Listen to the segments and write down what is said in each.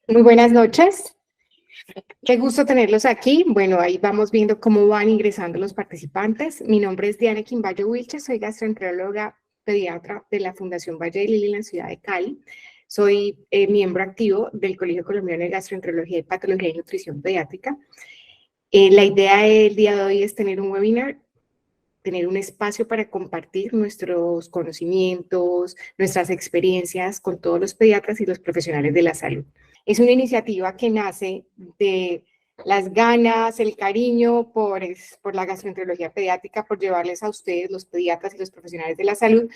Muy buenas noches, qué gusto tenerlos aquí. Bueno, ahí vamos viendo cómo van ingresando los participantes. Mi nombre es Diana Quimbayo Wilches, soy gastroenteróloga pediatra de la Fundación Valle de Lili en la ciudad de Cali. Soy miembro activo del Colegio Colombiano de Gastroenterología y Patología y Nutrición Pediátrica. La idea del día de hoy es tener un webinar, tener un espacio para compartir nuestros conocimientos, nuestras experiencias con todos los pediatras y los profesionales de la salud. Es una iniciativa que nace de las ganas, el cariño por la gastroenterología pediátrica, por llevarles a ustedes, los pediatras y los profesionales de la salud,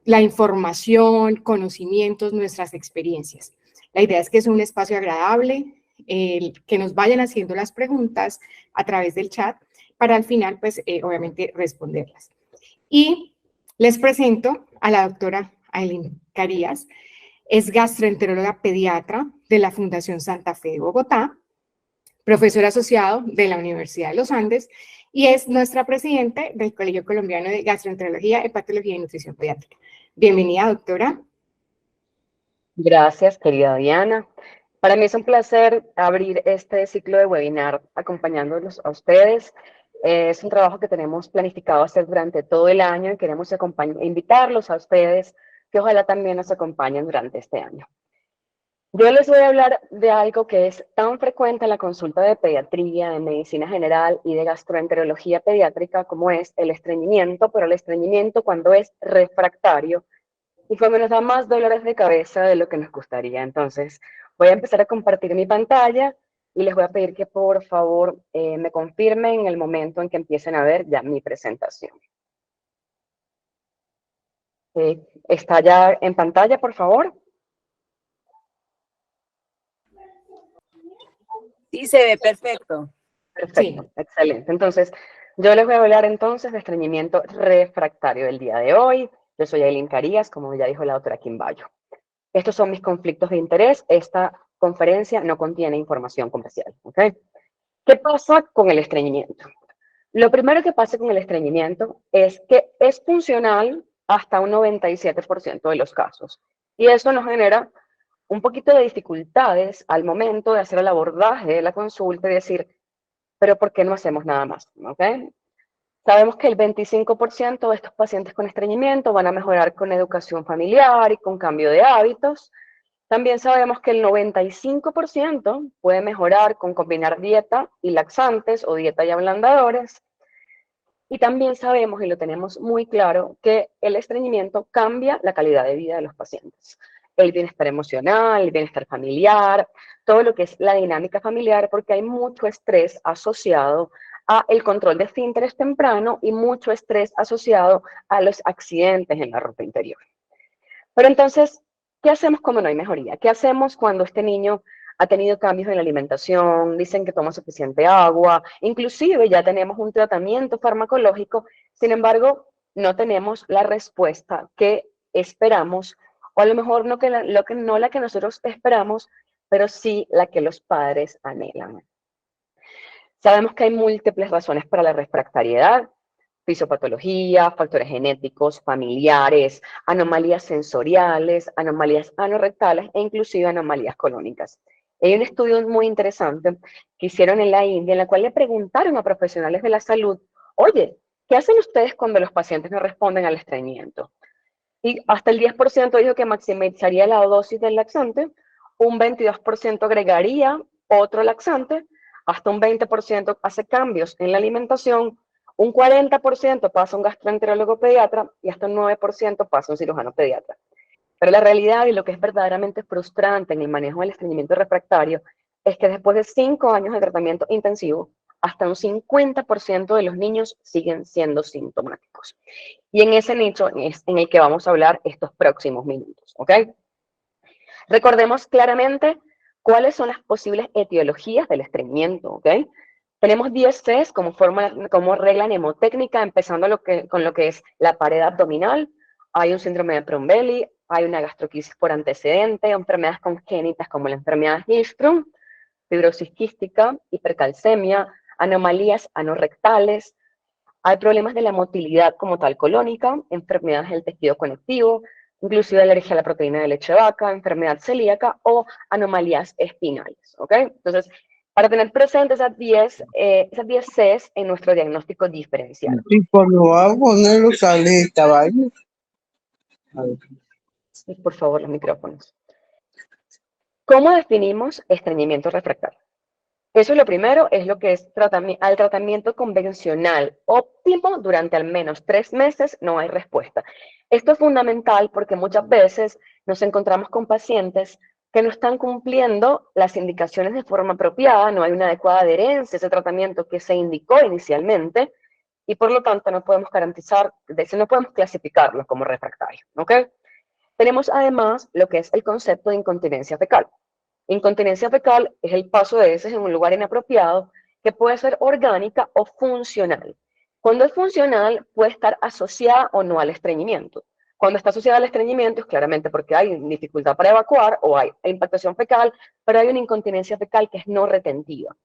la información, conocimientos, nuestras experiencias. La idea es que es un espacio agradable, que nos vayan haciendo las preguntas a través del chat para al final, pues, obviamente, responderlas. Y les presento a la doctora Aileen Carías. Es gastroenteróloga pediatra de la Fundación Santa Fe de Bogotá, profesor asociado de la Universidad de los Andes y es nuestra presidente del Colegio Colombiano de Gastroenterología, Hepatología y Nutrición Pediátrica. Bienvenida, doctora. Gracias, querida Diana. Para mí es un placer abrir este ciclo de webinar acompañándolos a ustedes. Es un trabajo que tenemos planificado hacer durante todo el año y queremos invitarlos a ustedes que ojalá también nos acompañen durante este año. Yo les voy a hablar de algo que es tan frecuente en la consulta de pediatría, de medicina general y de gastroenterología pediátrica como es el estreñimiento, pero el estreñimiento cuando es refractario y cuando nos da más dolores de cabeza de lo que nos gustaría. Entonces, voy a empezar a compartir mi pantalla y les voy a pedir que por favor me confirmen en el momento en que empiecen a ver ya mi presentación. ¿Está ya en pantalla, por favor? Sí, se ve perfecto. Perfecto, sí. Excelente. Entonces, yo les voy a hablar entonces de estreñimiento refractario del día de hoy. Yo soy Aileen Carías, como ya dijo la doctora Quimbayo. Estos son mis conflictos de interés. Esta conferencia no contiene información comercial, ¿ok? ¿Qué pasa con el estreñimiento? Lo primero que pasa con el estreñimiento es que es funcional hasta un 97% de los casos. Y eso nos genera un poquito de dificultades al momento de hacer el abordaje de la consulta y decir, pero ¿por qué no hacemos nada más? ¿Okay? Sabemos que el 25% de estos pacientes con estreñimiento van a mejorar con educación familiar y con cambio de hábitos. También sabemos que el 95% puede mejorar con combinar dieta y laxantes o dieta y ablandadores. Y también sabemos, y lo tenemos muy claro, que el estreñimiento cambia la calidad de vida de los pacientes. El bienestar emocional, el bienestar familiar, todo lo que es la dinámica familiar, porque hay mucho estrés asociado a el control de esfínteres temprano y mucho estrés asociado a los accidentes en la ropa interior. Pero entonces, ¿qué hacemos cuando no hay mejoría? ¿Qué hacemos cuando este niño ha tenido cambios en la alimentación, dicen que toma suficiente agua, inclusive ya tenemos un tratamiento farmacológico, sin embargo, no tenemos la respuesta que esperamos, o a lo mejor no la que nosotros esperamos, pero sí la que los padres anhelan? Sabemos que hay múltiples razones para la refractariedad: fisiopatología, factores genéticos, familiares, anomalías sensoriales, anomalías anorrectales e inclusive anomalías colónicas. Hay un estudio muy interesante que hicieron en la India en la cual le preguntaron a profesionales de la salud, oye, ¿qué hacen ustedes cuando los pacientes no responden al estreñimiento? Y hasta el 10% dijo que maximizaría la dosis del laxante, un 22% agregaría otro laxante, hasta un 20% hace cambios en la alimentación, un 40% pasa a un gastroenterólogo pediatra y hasta un 9% pasa a un cirujano pediatra. Pero la realidad y lo que es verdaderamente frustrante en el manejo del estreñimiento refractario es que después de 5 años de tratamiento intensivo, hasta un 50% de los niños siguen siendo sintomáticos. Y en ese nicho es en el que vamos a hablar estos próximos minutos, ¿ok? Recordemos claramente cuáles son las posibles etiologías del estreñimiento, ¿ok? Tenemos 10 Cs como regla mnemotécnica, empezando con lo que es la pared abdominal. Hay un síndrome de Crohn-Belly, hay una gastroquisis por antecedente, enfermedades congénitas como la enfermedad de Hirschsprung, fibrosis quística, hipercalcemia, anomalías anorrectales. Hay problemas de la motilidad como tal colónica, enfermedades del tejido conectivo, inclusive alergia a la proteína de leche de vaca, enfermedad celíaca o anomalías espinales, ¿ok? Entonces, para tener presente esas 10 Cs en nuestro diagnóstico diferencial. Y cuando va a poner los caleta, ¿vale? Y por favor, los micrófonos. ¿Cómo definimos estreñimiento refractario? Eso lo primero es lo que es al tratamiento convencional óptimo durante al menos 3 meses no hay respuesta. Esto es fundamental porque muchas veces nos encontramos con pacientes que no están cumpliendo las indicaciones de forma apropiada, no hay una adecuada adherencia a ese tratamiento que se indicó inicialmente y por lo tanto no podemos garantizar, no podemos clasificarlo como refractario, ¿ok? Tenemos además lo que es el concepto de incontinencia fecal. Incontinencia fecal es el paso de heces en un lugar inapropiado que puede ser orgánica o funcional. Cuando es funcional, puede estar asociada o no al estreñimiento. Cuando está asociada al estreñimiento es claramente porque hay dificultad para evacuar o hay impactación fecal, pero hay una incontinencia fecal que es no retentiva.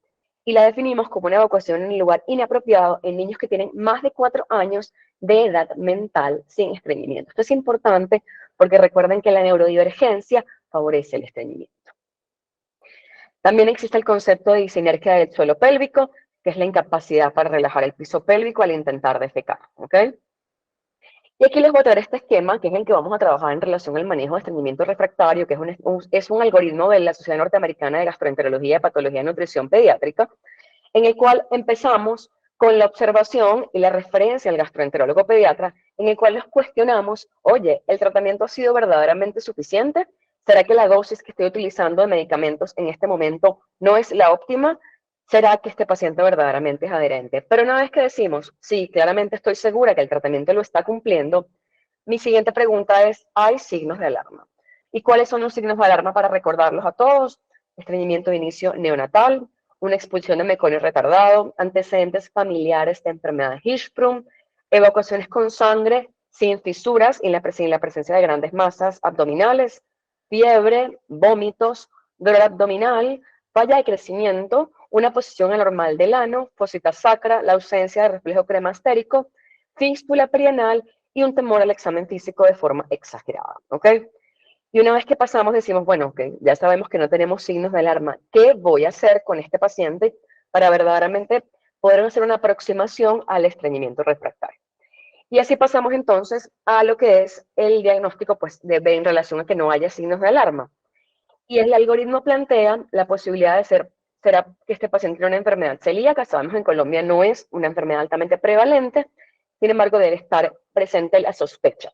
Y la definimos como una evacuación en un lugar inapropiado en niños que tienen más de 4 años de edad mental sin estreñimiento. Esto es importante porque recuerden que la neurodivergencia favorece el estreñimiento. También existe el concepto de discinergia del suelo pélvico, que es la incapacidad para relajar el piso pélvico al intentar defecar, ¿ok? Y aquí les voy a traer este esquema, que es el que vamos a trabajar en relación al manejo de estreñimiento refractario, que es un algoritmo de la Sociedad Norteamericana de Gastroenterología y Patología de Nutrición Pediátrica, en el cual empezamos con la observación y la referencia al gastroenterólogo pediatra, en el cual nos cuestionamos, oye, ¿el tratamiento ha sido verdaderamente suficiente? ¿Será que la dosis que estoy utilizando de medicamentos en este momento no es la óptima? ¿Será que este paciente verdaderamente es adherente? Pero una vez que decimos, sí, claramente estoy segura que el tratamiento lo está cumpliendo, mi siguiente pregunta es, ¿hay signos de alarma? ¿Y cuáles son los signos de alarma para recordarlos a todos? Estreñimiento de inicio neonatal, una expulsión de meconio retardado, antecedentes familiares de enfermedad de Hirschsprung, evacuaciones con sangre sin fisuras y sin la presencia de grandes masas abdominales, fiebre, vómitos, dolor abdominal, falla de crecimiento, una posición anormal del ano, fosita sacra, la ausencia de reflejo cremastérico, fístula perianal y un temor al examen físico de forma exagerada, ¿ok? Y una vez que pasamos decimos, bueno, ok, ya sabemos que no tenemos signos de alarma, ¿qué voy a hacer con este paciente para verdaderamente poder hacer una aproximación al estreñimiento refractario? Y así pasamos entonces a lo que es el diagnóstico pues, en relación a que no haya signos de alarma. Y el algoritmo plantea la posibilidad de será que este paciente tiene una enfermedad celíaca, sabemos que en Colombia no es una enfermedad altamente prevalente, sin embargo debe estar presente la sospecha.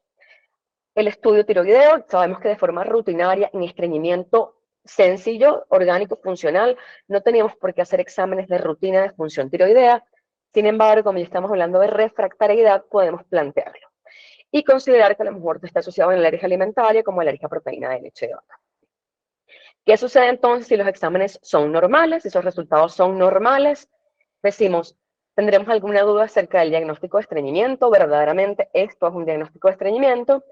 El estudio tiroideo, sabemos que de forma rutinaria, en estreñimiento sencillo, orgánico, funcional, no teníamos por qué hacer exámenes de rutina de función tiroidea. Sin embargo, como ya estamos hablando de refractariedad, podemos plantearlo. Y considerar que a lo mejor está asociado a una alergia alimentaria como alergia a proteína de leche de vaca. ¿Qué sucede entonces si los exámenes son normales, si esos resultados son normales? Decimos, ¿tendremos alguna duda acerca del diagnóstico de estreñimiento? Verdaderamente esto es un diagnóstico de estreñimiento.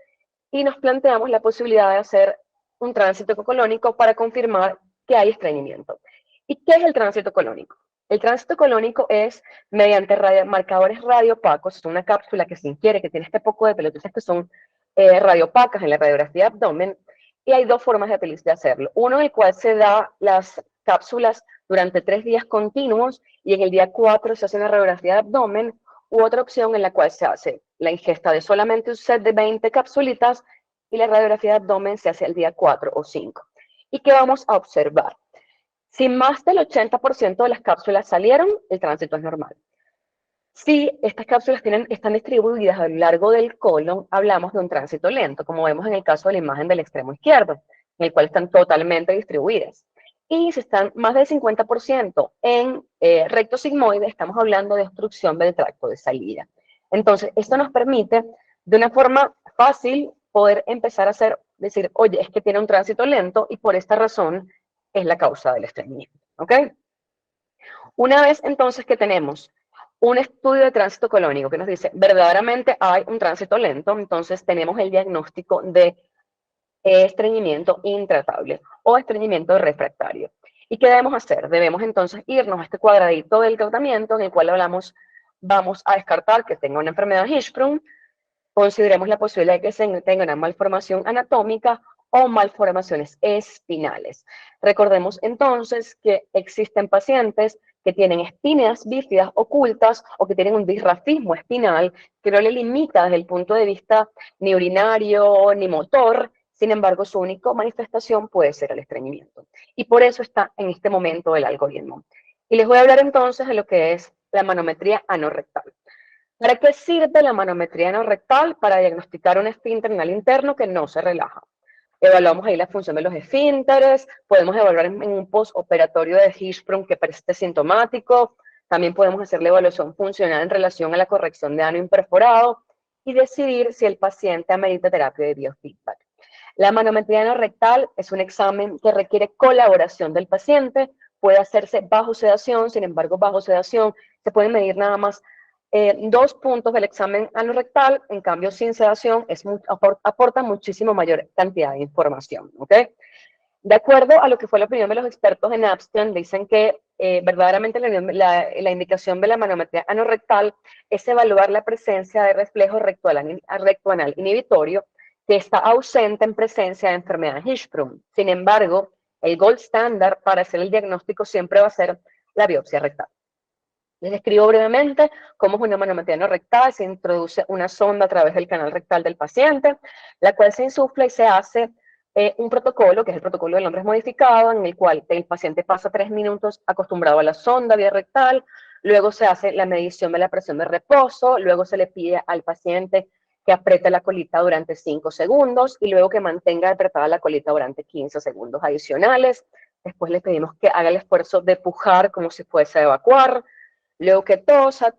Y nos planteamos la posibilidad de hacer un tránsito colónico para confirmar que hay estreñimiento. ¿Y qué es el tránsito colónico? El tránsito colónico es mediante marcadores radiopacos, es una cápsula que se ingiere, que tiene este poco de pelotitas que son radiopacas en la radiografía de abdomen, y hay dos formas de hacerlo. Uno en el cual se da las cápsulas durante 3 días continuos y en el día 4 se hace una radiografía de abdomen, u otra opción en la cual se hace la ingesta de solamente un set de 20 capsulitas y la radiografía de abdomen se hace el día 4 o 5. ¿Y qué vamos a observar? Si más del 80% de las cápsulas salieron, el tránsito es normal. Si estas cápsulas están distribuidas a lo largo del colon, hablamos de un tránsito lento, como vemos en el caso de la imagen del extremo izquierdo, en el cual están totalmente distribuidas. Y si están más del 50% en recto sigmoide, estamos hablando de obstrucción del tracto de salida. Entonces, esto nos permite, de una forma fácil, poder empezar a decir, oye, es que tiene un tránsito lento y por esta razón es la causa del estreñimiento, ¿ok? Una vez entonces que tenemos un estudio de tránsito colónico que nos dice, verdaderamente hay un tránsito lento, entonces tenemos el diagnóstico de estreñimiento intratable o estreñimiento refractario. ¿Y qué debemos hacer? Debemos entonces irnos a este cuadradito del tratamiento en el cual hablamos, vamos a descartar que tenga una enfermedad Hirschsprung, consideremos la posibilidad de que se tenga una malformación anatómica o malformaciones espinales. Recordemos entonces que existen pacientes que tienen espinas bífidas ocultas o que tienen un disrafismo espinal que no le limita desde el punto de vista ni urinario ni motor. Sin embargo, su única manifestación puede ser el estreñimiento. Y por eso está en este momento el algoritmo. Y les voy a hablar entonces de lo que es la manometría anorrectal. ¿Para qué sirve la manometría anorrectal? Para diagnosticar un esfínter renal interno que no se relaja. Evaluamos ahí la función de los esfínteres, podemos evaluar en un postoperatorio de Hirschsprung que persiste sintomático, también podemos hacer la evaluación funcional en relación a la corrección de ano imperforado y decidir si el paciente amerita terapia de biofeedback. La manometría anorrectal es un examen que requiere colaboración del paciente, puede hacerse bajo sedación, sin embargo, bajo sedación se pueden medir nada más 2 puntos del examen anorrectal, en cambio sin sedación aporta muchísimo mayor cantidad de información, ¿ok? De acuerdo a lo que fue la opinión de los expertos en Abstion, dicen que verdaderamente la indicación de la manometría anorrectal es evaluar la presencia de reflejo rectoanal inhibitorio que está ausente en presencia de enfermedad de Hirschsprung. Sin embargo, el gold standard para hacer el diagnóstico siempre va a ser la biopsia rectal. Les describo brevemente cómo es una manometría anorrectal. Se introduce una sonda a través del canal rectal del paciente, la cual se insufla y se hace un protocolo, que es el protocolo de Londres modificado, en el cual el paciente pasa 3 minutos acostumbrado a la sonda vía rectal, luego se hace la medición de la presión de reposo, luego se le pide al paciente que apriete la colita durante 5 segundos y luego que mantenga apretada la colita durante 15 segundos adicionales. Después le pedimos que haga el esfuerzo de pujar como si fuese a evacuar. Luego que tosa,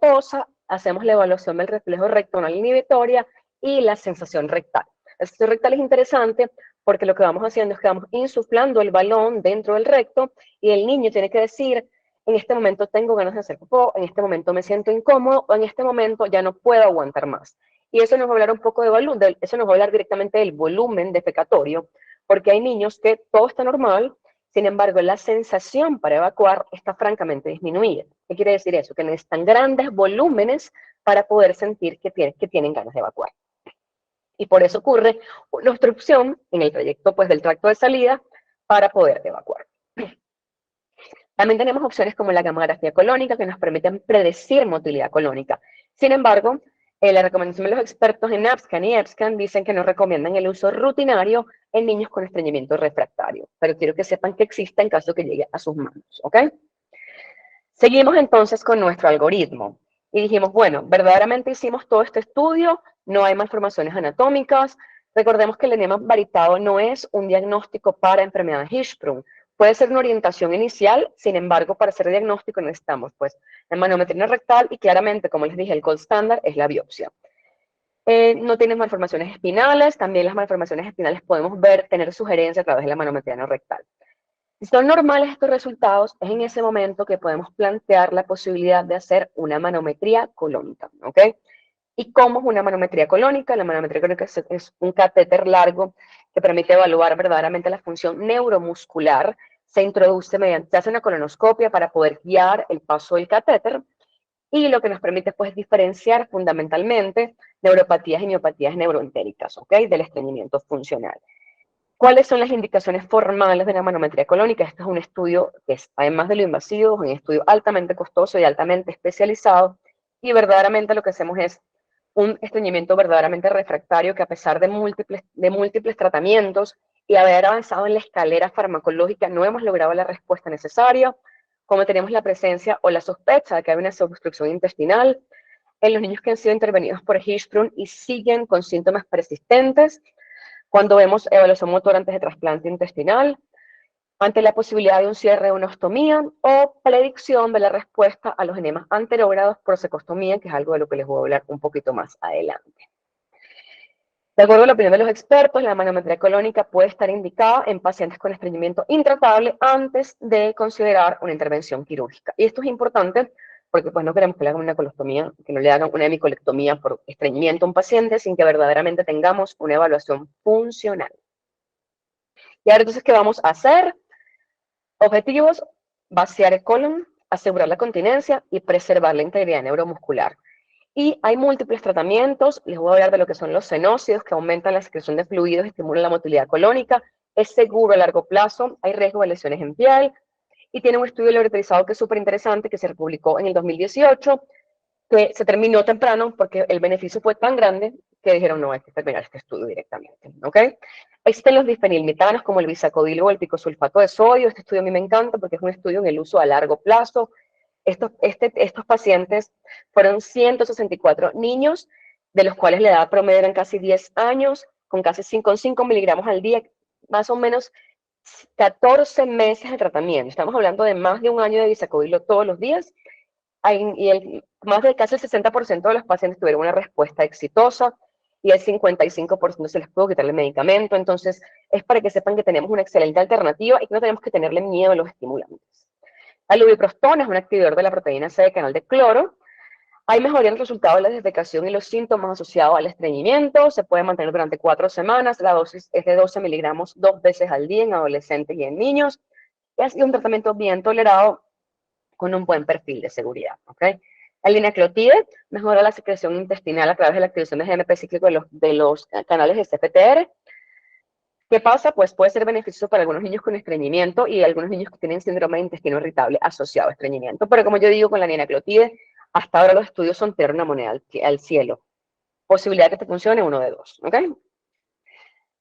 hacemos la evaluación del reflejo rectoanal inhibitoria y la sensación rectal. La sensación rectal es interesante porque lo que vamos haciendo es que vamos insuflando el balón dentro del recto y el niño tiene que decir, en este momento tengo ganas de hacer popó, en este momento me siento incómodo o en este momento ya no puedo aguantar más. Y eso nos va a hablar un poco eso nos va a hablar directamente del volumen defecatorio, porque hay niños que todo está normal, sin embargo, la sensación para evacuar está francamente disminuida. ¿Qué quiere decir eso? Que necesitan grandes volúmenes para poder sentir que tienen ganas de evacuar. Y por eso ocurre una obstrucción en el trayecto del tracto de salida para poder evacuar. También tenemos opciones como la gamografía colónica que nos permiten predecir motilidad colónica. Sin embargo, la recomendación de los expertos en ABSCAN y EBSCAN dicen que no recomiendan el uso rutinario en niños con estreñimiento refractario, pero quiero que sepan que existe en caso que llegue a sus manos, ¿ok? Seguimos entonces con nuestro algoritmo y dijimos, bueno, verdaderamente hicimos todo este estudio, no hay malformaciones anatómicas. Recordemos que el enema varitado no es un diagnóstico para enfermedad de Hirschsprung. Puede ser una orientación inicial, sin embargo, para hacer diagnóstico necesitamos la manometría rectal y claramente, como les dije, el gold standard es la biopsia. No tienes malformaciones espinales, también las malformaciones espinales podemos tener sugerencia a través de la manometría no rectal. Si son normales estos resultados, es en ese momento que podemos plantear la posibilidad de hacer una manometría colónica, ¿ok? ¿Y cómo es una manometría colónica? La manometría colónica es un catéter largo que permite evaluar verdaderamente la función neuromuscular. Se hace una colonoscopia para poder guiar el paso del catéter y lo que nos permite diferenciar fundamentalmente neuropatías y miopatías neuroentéricas, ¿ok? Del estreñimiento funcional. ¿Cuáles son las indicaciones formales de la manometría colónica? Este es un estudio que es, además de lo invasivo, un estudio altamente costoso y altamente especializado, y verdaderamente lo que hacemos es un estreñimiento verdaderamente refractario que a pesar de múltiples tratamientos y haber avanzado en la escalera farmacológica, no hemos logrado la respuesta necesaria, como tenemos la presencia o la sospecha de que hay una obstrucción intestinal en los niños que han sido intervenidos por Hirschsprung y siguen con síntomas persistentes, cuando vemos evaluación motor antes de trasplante intestinal, ante la posibilidad de un cierre de una ostomía o predicción de la respuesta a los enemas anterógrados por secostomía, que es algo de lo que les voy a hablar un poquito más adelante. De acuerdo a la opinión de los expertos, la manometría colónica puede estar indicada en pacientes con estreñimiento intratable antes de considerar una intervención quirúrgica. Y esto es importante porque no queremos que le hagan una colostomía, que no le hagan una hemicolectomía por estreñimiento a un paciente sin que verdaderamente tengamos una evaluación funcional. Y ahora entonces, ¿qué vamos a hacer? Objetivos: vaciar el colon, asegurar la continencia y preservar la integridad neuromuscular. Y hay múltiples tratamientos. Les voy a hablar de lo que son los cenócidos, que aumentan la secreción de fluidos y estimulan la motilidad colónica. Es seguro a largo plazo, hay riesgo de lesiones en piel, y tiene un estudio laboratorizado que es súper interesante, que se publicó en el 2018, que se terminó temprano porque el beneficio fue tan grande que dijeron, no, hay que terminar este estudio directamente, ¿ok? Existen los difenilmetanos como el bisacodil o el picosulfato de sodio. Este estudio a mí me encanta porque es un estudio en el uso a largo plazo. Estos pacientes fueron 164 niños, de los cuales la edad promedio eran casi 10 años, con casi 5 miligramos al día, más o menos 14 meses de tratamiento. Estamos hablando de más de un año de bisacodilo todos los días, y más de casi el 60% de los pacientes tuvieron una respuesta exitosa, y el 55% se les pudo quitar el medicamento. Entonces, es para que sepan que tenemos una excelente alternativa y que no tenemos que tenerle miedo a los estimulantes. La lubiprostona es un activador de la proteína C de canal de cloro. Hay mejoría en el resultado de la defecación y los síntomas asociados al estreñimiento. Se puede mantener durante 4 semanas. La dosis es de 12 miligramos 2 veces al día en adolescentes y en niños. Es un tratamiento bien tolerado con un buen perfil de seguridad, ¿ok? La linaclotide mejora la secreción intestinal a través de la activación de GMP cíclico de los canales de CFTR. ¿Qué pasa? Pues puede ser beneficioso para algunos niños con estreñimiento y algunos niños que tienen síndrome de intestino irritable asociado a estreñimiento. Pero como yo digo con la linaclotide, hasta ahora los estudios son tirar una moneda al cielo. Posibilidad que te funcione, 1 de 2, ¿ok?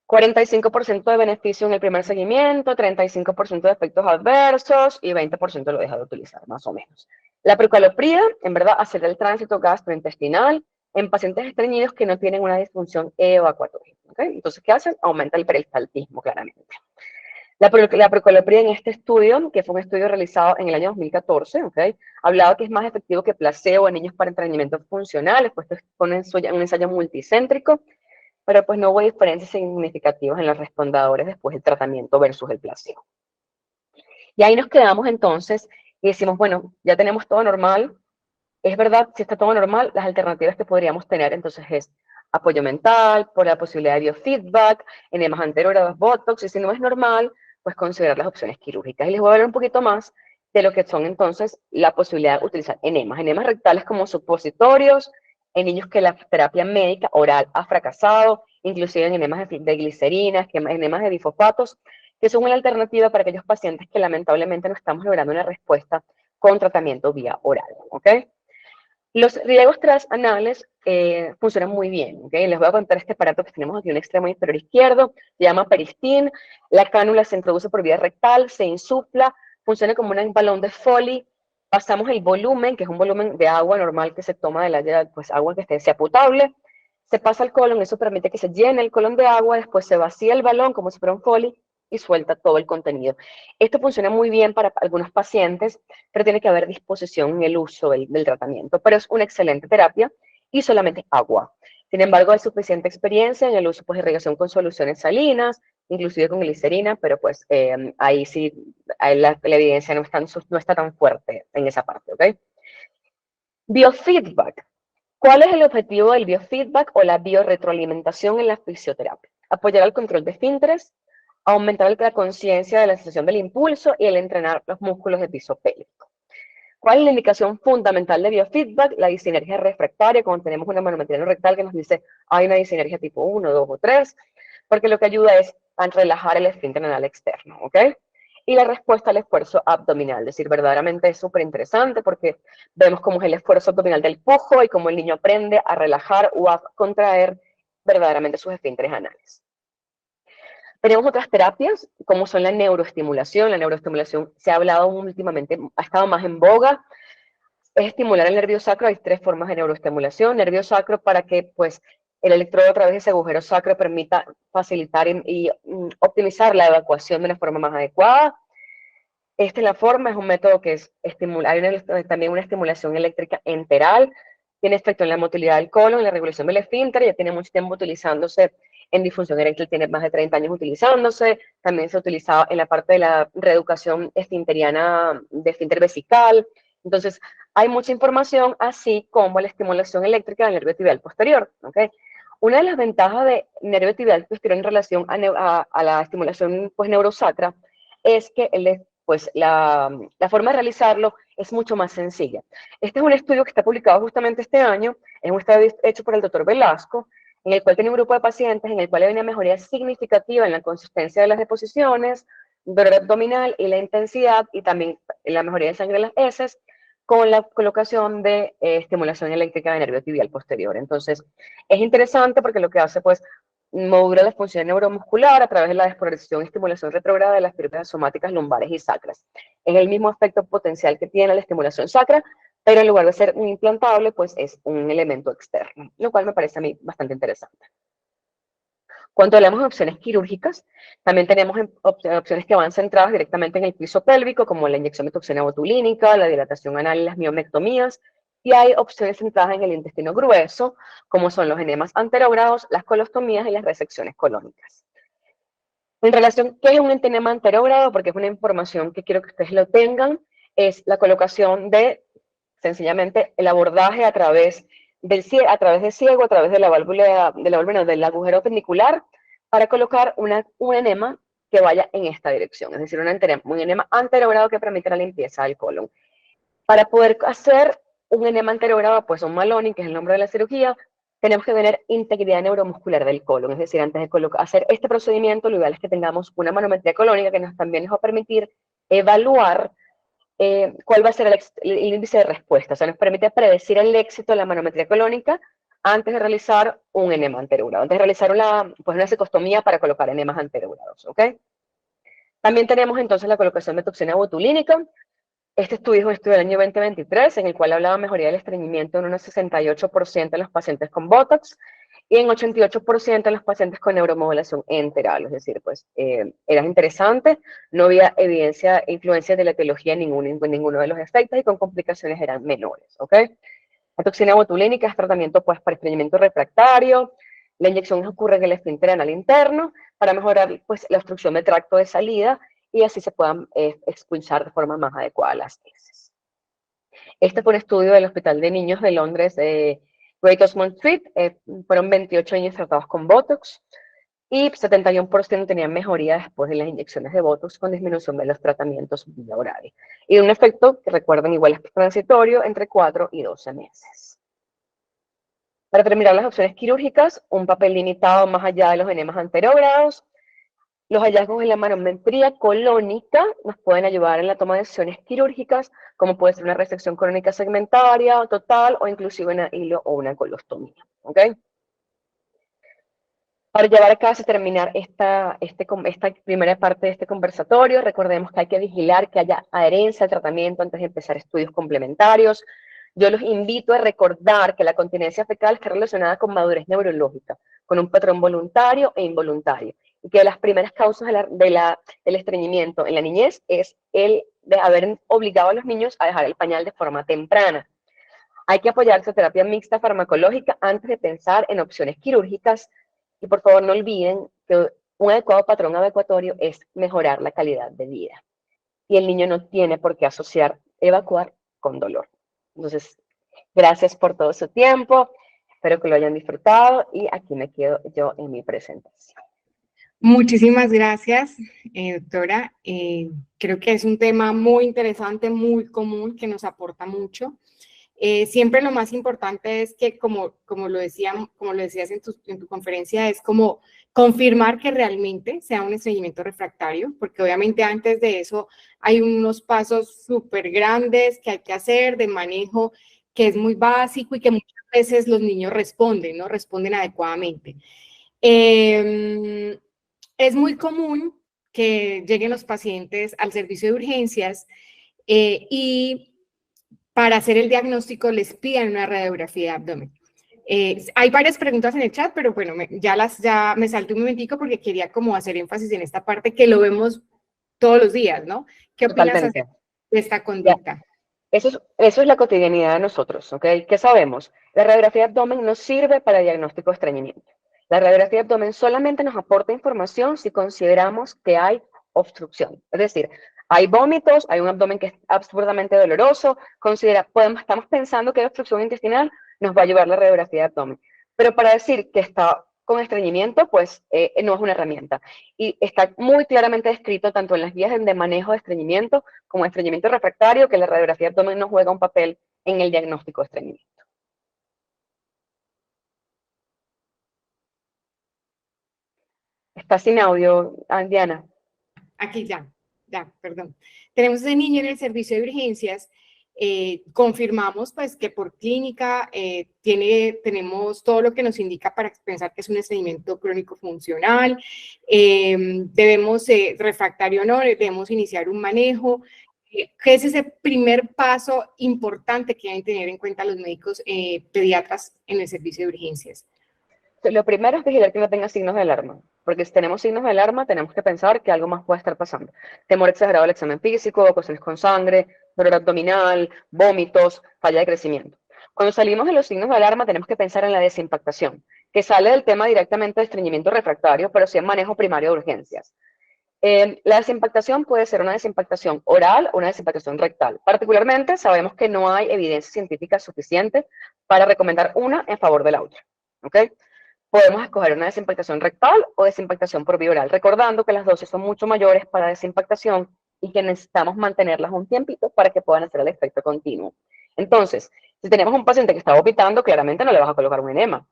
45% de beneficio en el primer seguimiento, 35% de efectos adversos y 20% lo deja de utilizar, más o menos. La prucaloprida, en verdad, acelera el tránsito gastrointestinal en pacientes estreñidos que no tienen una disfunción evacuatoria, ¿ok? Entonces, ¿qué hacen? Aumenta el peristaltismo, claramente. La prucaloprida en este estudio, que fue un estudio realizado en el año 2014, ¿ok? Hablaba que es más efectivo que placebo en niños para entrenamiento funcional, pues esto con un ensayo multicéntrico, pero pues no hubo diferencias significativas en los respondedores después del tratamiento versus el placebo. Y ahí nos quedamos entonces y decimos, bueno, ya tenemos todo normal. Es verdad, si está todo normal, las alternativas que podríamos tener entonces es apoyo mental, por la posibilidad de biofeedback, enemas anteriores, botox, y si no es normal, pues considerar las opciones quirúrgicas. Y les voy a hablar un poquito más de lo que son entonces la posibilidad de utilizar enemas rectales como supositorios, en niños que la terapia médica oral ha fracasado, inclusive en enemas de glicerinas, enemas de bifosfatos, que son una alternativa para aquellos pacientes que lamentablemente no estamos logrando una respuesta con tratamiento vía oral, ¿ok? Los riegos transanales funcionan muy bien, ¿ok? Les voy a contar este aparato que tenemos aquí en el extremo inferior izquierdo, se llama Peristin. La cánula se introduce por vía rectal, se insufla, funciona como un balón de Foley. Pasamos el volumen, que es un volumen de agua normal que se toma de la, pues agua que sea potable. Se pasa al colon, eso permite que se llene el colon de agua, después se vacía el balón como si fuera un Foley y suelta todo el contenido. Esto funciona muy bien para algunos pacientes, pero tiene que haber disposición en el uso del tratamiento. Pero es una excelente terapia y solamente agua. Sin embargo, hay suficiente experiencia en el uso pues, de irrigación con soluciones salinas, inclusive con glicerina, pero pues ahí sí la evidencia no está tan fuerte en esa parte, ¿ok? Biofeedback. ¿Cuál es el objetivo del biofeedback o la biorretroalimentación en la fisioterapia? Apoyar al control de esfínteres, aumentar la conciencia de la sensación del impulso y el entrenar los músculos del piso pélvico. ¿Cuál es la indicación fundamental de biofeedback? La disinergia refractaria, cuando tenemos una manometría no rectal que nos dice hay una disinergia tipo 1, 2 o 3, porque lo que ayuda es a relajar el esfínter anal externo, ¿ok? Y la respuesta al esfuerzo abdominal, es decir, verdaderamente es súper interesante porque vemos cómo es el esfuerzo abdominal del pujo y cómo el niño aprende a relajar o a contraer verdaderamente sus esfínteres anales. Tenemos otras terapias, como son la neuroestimulación. La neuroestimulación se ha hablado últimamente, ha estado más en boga. Es estimular el nervio sacro. Hay 3 formas de neuroestimulación. Nervio sacro para que pues, el electrodo a través de ese agujero sacro permita facilitar y optimizar la evacuación de una forma más adecuada. Esta es la forma, es un método que es estimular, hay también una estimulación eléctrica enteral. Tiene efecto en la motilidad del colon, en la regulación del esfínter, ya tiene mucho tiempo utilizándose en disfunción eréctil, tiene más de 30 años utilizándose. También se ha utilizado en la parte de la reeducación esfinteriana de esfínter vesical. Entonces, hay mucha información, así como la estimulación eléctrica del nervio tibial posterior, ¿ok? Una de las ventajas de nervio tibial posterior en relación a la estimulación pues, neurosacra es que pues la forma de realizarlo es mucho más sencilla. Este es un estudio que está publicado justamente este año, es un estudio hecho por el doctor Velasco, en el cual tiene un grupo de pacientes en el cual hay una mejoría significativa en la consistencia de las deposiciones, dolor abdominal y la intensidad, y también la mejoría de sangre en las heces, con la colocación de estimulación eléctrica de nervio tibial posterior. Entonces, es interesante porque lo que hace, pues, modula la función neuromuscular a través de la desprogresión y estimulación retrógrada de las fibras somáticas lumbares y sacras. Es el mismo efecto potencial que tiene la estimulación sacra, pero en lugar de ser un implantable, pues es un elemento externo, lo cual me parece a mí bastante interesante. Cuando hablamos de opciones quirúrgicas, también tenemos opciones que van centradas directamente en el piso pélvico, como la inyección de toxina botulínica, la dilatación anal y las miomectomías, y hay opciones centradas en el intestino grueso, como son los enemas anterógrados, las colostomías y las resecciones colónicas. En relación, ¿qué es un enema anterógrado? Porque es una información que quiero que ustedes lo tengan, es la colocación de, sencillamente, el abordaje a través del ciego, a través de la válvula, del agujero pendicular, para colocar un enema que vaya en esta dirección, es decir, un enema anterogrado que permite la limpieza del colon. Para poder hacer un enema anterogrado, pues un Maloney, que es el nombre de la cirugía, tenemos que tener integridad neuromuscular del colon, es decir, antes de hacer este procedimiento, lo ideal es que tengamos una manometría colónica que también nos va a permitir evaluar cuál va a ser el índice de respuesta. O sea, nos permite predecir el éxito de la manometría colónica antes de realizar un enema anterogrado, antes de realizar una cecostomía para colocar enemas anterogrados, ¿ok? También tenemos entonces la colocación de toxina botulínica. Este estudio es un estudio del año 2023 en el cual hablaba de mejoría del estreñimiento en un 68% en los pacientes con Botox y en 88% en los pacientes con neuromodulación enteral. Es decir, pues era interesante, no había evidencia, influencia de la etiología en ninguno de los efectos y con complicaciones eran menores, ¿ok? La toxina botulínica es tratamiento pues para estreñimiento refractario. La inyección ocurre en el esfínter anal interno para mejorar pues la obstrucción de tracto de salida y así se puedan expulsar de forma más adecuada las heces. Este fue un estudio del Hospital de Niños de Londres, Great Ormond Street, fueron 28 niños tratados con Botox y 71% tenían mejoría después de las inyecciones de Botox con disminución de los tratamientos vía oral. Y un efecto que recuerden igual es transitorio entre 4 y 12 meses. Para terminar las opciones quirúrgicas, un papel limitado más allá de los enemas anterógrados. Los hallazgos en la manometría colónica nos pueden ayudar en la toma de decisiones quirúrgicas, como puede ser una resección colónica segmentaria, total, o inclusive una hilo o una colostomía. ¿Ok? Para llevar a cabo y terminar esta primera parte de este conversatorio, recordemos que hay que vigilar que haya adherencia al tratamiento antes de empezar estudios complementarios. Yo los invito a recordar que la continencia fecal está relacionada con madurez neurológica, con un patrón voluntario e involuntario, y que las primeras causas del estreñimiento en la niñez es el de haber obligado a los niños a dejar el pañal de forma temprana. Hay que apoyarse a terapia mixta farmacológica antes de pensar en opciones quirúrgicas, y por favor no olviden que un adecuado patrón evacuatorio es mejorar la calidad de vida. Y el niño no tiene por qué asociar evacuar con dolor. Entonces, gracias por todo su tiempo. Espero que lo hayan disfrutado y aquí me quedo yo en mi presentación. Muchísimas gracias, doctora. Creo que es un tema muy interesante, muy común, que nos aporta mucho. Siempre lo más importante es que, como lo decías en tu conferencia, es como confirmar que realmente sea un estreñimiento refractario, porque obviamente antes de eso hay unos pasos súper grandes que hay que hacer de manejo que es muy básico y que muchas veces los niños responden, ¿no? Responden adecuadamente. Es muy común que lleguen los pacientes al servicio de urgencias y para hacer el diagnóstico les piden una radiografía de abdomen. Hay varias preguntas en el chat, pero bueno, ya me salté un momentico porque quería como hacer énfasis en esta parte que lo vemos todos los días, ¿no? ¿Qué opinas de esta conducta? Eso es la cotidianidad de nosotros, ¿ok? ¿Qué sabemos? La radiografía de abdomen no sirve para diagnóstico de estreñimiento. La radiografía de abdomen solamente nos aporta información si consideramos que hay obstrucción. Es decir, hay vómitos, hay un abdomen que es absurdamente doloroso, estamos pensando que hay obstrucción intestinal, nos va a ayudar la radiografía de abdomen. Pero para decir que está con estreñimiento, pues no es una herramienta. Y está muy claramente descrito tanto en las guías de manejo de estreñimiento como estreñimiento refractario, que la radiografía de abdomen no juega un papel en el diagnóstico de estreñimiento. Está sin audio, Diana. Aquí ya, perdón. Tenemos ese niño en el servicio de urgencias. Confirmamos pues que por clínica tenemos todo lo que nos indica para pensar que es un estreñimiento crónico funcional. Debemos, refractario o no, debemos iniciar un manejo. ¿Qué es ese primer paso importante que deben tener en cuenta los médicos pediatras en el servicio de urgencias? Lo primero es vigilar que no tenga signos de alarma, porque si tenemos signos de alarma, tenemos que pensar que algo más puede estar pasando. Temor exagerado al examen físico, cuestiones con sangre, dolor abdominal, vómitos, falla de crecimiento. Cuando salimos de los signos de alarma, tenemos que pensar en la desimpactación, que sale del tema directamente de estreñimiento refractario, pero sí en manejo primario de urgencias. La desimpactación puede ser una desimpactación oral o una desimpactación rectal. Particularmente, sabemos que no hay evidencia científica suficiente para recomendar una en favor de la otra. ¿Okay? Podemos escoger una desimpactación rectal o desimpactación por vía oral, recordando que las dosis son mucho mayores para desimpactación y que necesitamos mantenerlas un tiempito para que puedan hacer el efecto continuo. Entonces, si tenemos un paciente que está vomitando, claramente no le vas a colocar un enema.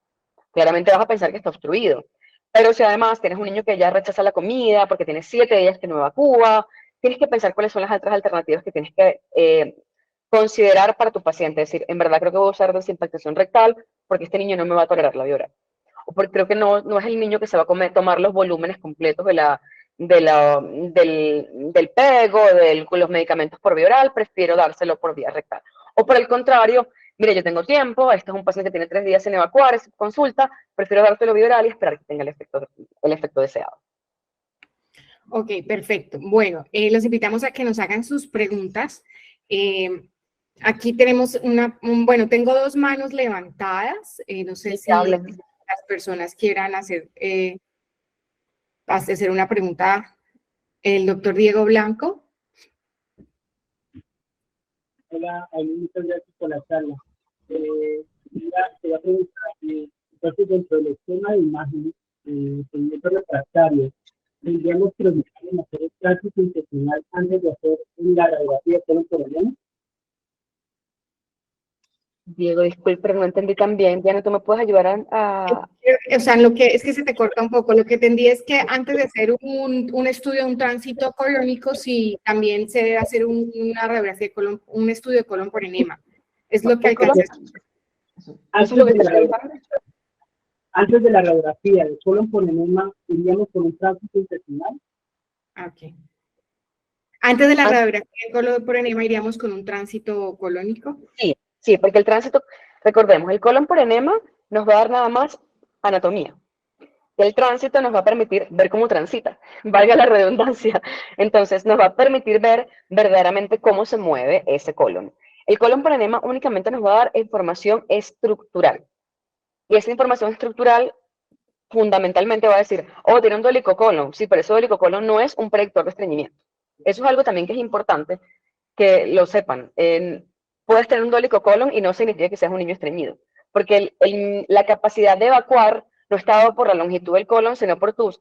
Claramente vas a pensar que está obstruido. Pero si además tienes un niño que ya rechaza la comida porque tiene 7 días que no evacúa, tienes que pensar cuáles son las otras alternativas que tienes que considerar para tu paciente. Es decir, en verdad creo que voy a usar desimpactación rectal porque este niño no me va a tolerar la vía oral. O porque creo que no es el niño que se va a tomar los volúmenes completos del pego, de los medicamentos por vía oral, prefiero dárselo por vía rectal. O por el contrario, mire, yo tengo tiempo, este es un paciente que tiene 3 días sin evacuar, es consulta, prefiero dárselo vía oral y esperar que tenga el efecto deseado. Ok, perfecto. Bueno, los invitamos a que nos hagan sus preguntas. Aquí tenemos bueno, tengo 2 manos levantadas. No sé si las personas quieran hacer una pregunta. El doctor Diego Blanco. Hola, muchas gracias por la charla. Te voy a preguntar, entonces dentro del esquema de imagen, seguimiento refractario, tendríamos que preguntar en hacer el tránsito intestinal antes de hacer la radiografía de colon por enema. Diego, disculpe, pero no entendí tan bien. Diana, ¿tú me puedes ayudar a...? O sea, lo que es que se te corta un poco. Lo que entendí es que antes de hacer un estudio de un tránsito colónico, sí, también se debe hacer una radiografía de colon, un estudio de colon por enema. Es lo que alcanza. Antes de la radiografía de colon por enema, iríamos con un tránsito intestinal. Ok. Antes de la radiografía de colon por enema, iríamos con un tránsito colónico. Sí, porque el tránsito, recordemos, el colon por enema nos va a dar nada más anatomía. El tránsito nos va a permitir ver cómo transita, valga la redundancia. Entonces, nos va a permitir ver verdaderamente cómo se mueve ese colon. El colon por enema únicamente nos va a dar información estructural. Y esa información estructural fundamentalmente va a decir, oh, tiene un dolicocolon. Sí, pero ese dolicocolon no es un predictor de estreñimiento. Eso es algo también que es importante que lo sepan. Puedes tener un dolicocolon y no significa que seas un niño estreñido, porque la capacidad de evacuar no está dado por la longitud del colon, sino por tus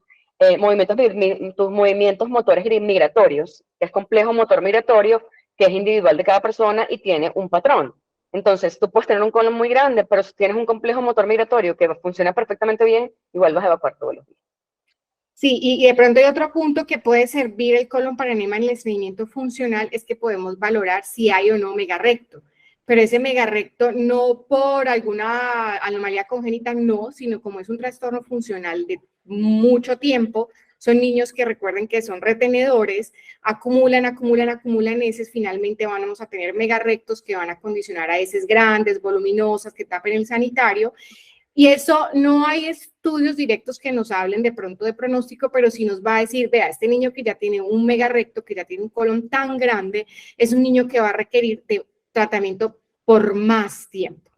movimientos motores migratorios, que es complejo motor migratorio, que es individual de cada persona y tiene un patrón. Entonces, tú puedes tener un colon muy grande, pero si tienes un complejo motor migratorio que funciona perfectamente bien, igual vas a evacuar todos los días. Sí, y de pronto hay otro punto que puede servir el colon para enema en el estreñimiento funcional, es que podemos valorar si hay o no megarrecto. Pero ese megarrecto no por alguna anomalía congénita, no, sino como es un trastorno funcional de mucho tiempo, son niños que recuerden que son retenedores, acumulan heces, finalmente vamos a tener megarrectos que van a condicionar a heces grandes, voluminosas, que tapen el sanitario. Y eso no hay estudios directos que nos hablen de pronto de pronóstico, pero sí nos va a decir, vea, este niño que ya tiene un megarrecto, que ya tiene un colon tan grande, es un niño que va a requerir de tratamiento por más tiempo.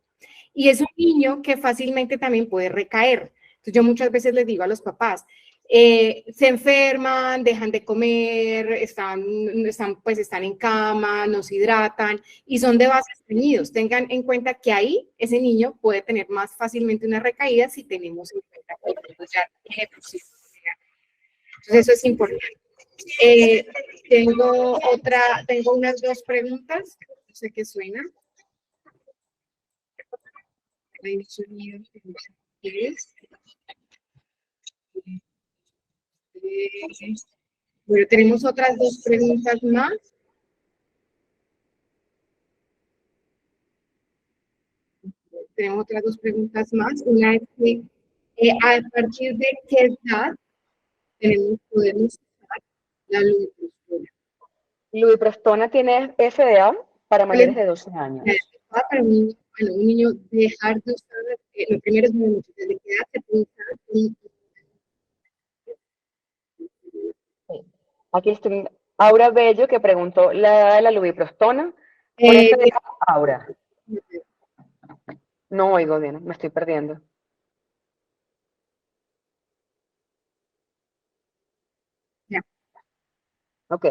Y es un niño que fácilmente también puede recaer. Entonces yo muchas veces les digo a los papás, se enferman, dejan de comer, están en cama, no se hidratan y son de base estreñidos. Tengan en cuenta que ahí ese niño puede tener más fácilmente una recaída si tenemos en cuenta que ya tiene ejercicio. Entonces eso es importante. Tengo unas 2 preguntas, no sé qué suena. Hay un sonido que no sé qué es. Bueno, tenemos otras 2 preguntas más. Tenemos otras 2 preguntas más. Una es que a partir de qué edad podemos usar la lubiprostona. Lubiprostona tiene FDA para mayores de 12 años. Para un niño dejar de usar los primeros minutos, desde qué edad se puede usar. Aquí está Aura Bello, que preguntó la edad de la lubiprostona. Por FDA, Aura. No oigo bien, me estoy perdiendo. Ya. Ok.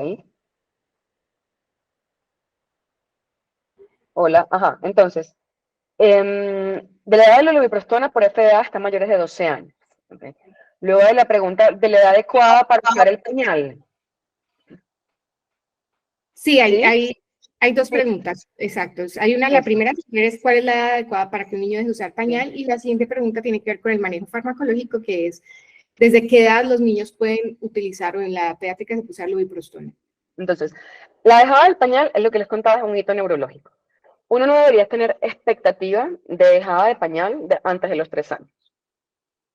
Hola, ajá. Entonces, de la edad de la lubiprostona por FDA están mayores de 12 años. Okay. Luego de la pregunta de la edad adecuada para usar el pañal. Sí, hay 2 preguntas, exacto. Hay una, la primera es cuál es la edad adecuada para que un niño deje de usar pañal, y la siguiente pregunta tiene que ver con el manejo farmacológico, que es desde qué edad los niños pueden utilizar, o en la edad pediátrica se puede usar lubiprostona. Entonces, la dejada del pañal es lo que les contaba, es un hito neurológico. Uno no debería tener expectativa de dejada de pañal antes de los 3 años.